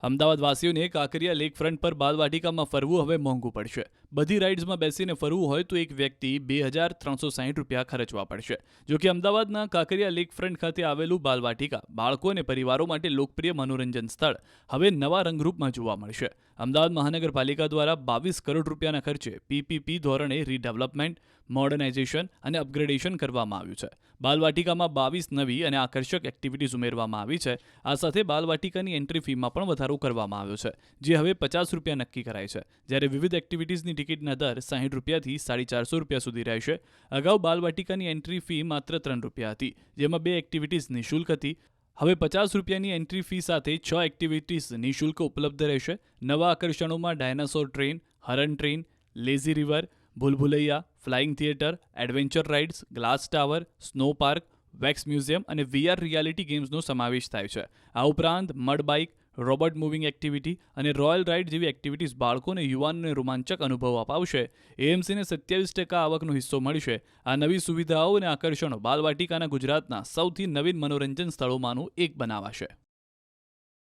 અમદાવાદવાસીઓને Kankaria lake front પર બાલવાટિકામાં ફરવું હવે મોંઘું પડશે. બધી રાઇડ્સમાં બેસીને ફરવું હોય તો એક વ્યક્તિ ₹2,360 ખર્ચવા પડશે. જો કે અમદાવાદના કાંકરિયા લેક ફ્રન્ટ ખાતે આવેલું બાલવાટિકા બાળકો અને પરિવારો માટે લોકપ્રિય મનોરંજન સ્થળ હવે નવા રંગરૂપમાં જોવા મળશે. અમદાવાદ મહાનગરપાલિકા દ્વારા ₹22 કરોડ ખર્ચે PPP ધોરણે રીડેવલપમેન્ટ, મોડર્નાઇઝેશન અને અપગ્રેડેશન કરવામાં આવ્યું છે. બાલવાટિકામાં 22 નવી અને આકર્ષક એક્ટિવિટીઝ ઉમેરવામાં આવી છે. આ સાથે બાલવાટિકાની એન્ટ્રી ફીમાં પણ વધારો કરવામાં આવ્યો છે, જે હવે ₹50 નક્કી કરાય છે, જ્યારે વિવિધ એક્ટિવિટીઝની ટિકિટના દર ₹60 થી ₹450 સુધી રહેશે. અગાઉ બાલવાટિકાની એન્ટ્રી ફી માત્ર ₹3 હતી, જેમાં 2 એક્ટિવિટીઝ નિઃશુલ્ક હતી. હવે ₹50ની એન્ટ્રી ફી સાથે 6 એક્ટિવિટીઝ નિઃશુલ્ક ઉપલબ્ધ રહેશે. નવા આકર્ષણોમાં ડાયનાસોર ટ્રેન, હરણ ટ્રેન, લેઝી રિવર, ભૂલભુલૈયા, flying theatre, adventure rides, glass tower, snow park, wax museum અને VR રિયાલિટી ગેમ્સનો સમાવેશ થાય છે. આ ઉપરાંત mud bike, robot moving activity અને રોયલ રાઇડ જેવી એક્ટિવિટીઝ બાળકો અને યુવાનોને રોમાંચક અનુભવ અપાવશે. AMCને 27% આવકનો હિસ્સો મળશે. આ નવી સુવિધાઓ અને આકર્ષણો બાલવાટિકાના ગુજરાતના સૌથી નવીન મનોરંજન સ્થળોમાંનું એક બનાવાશે.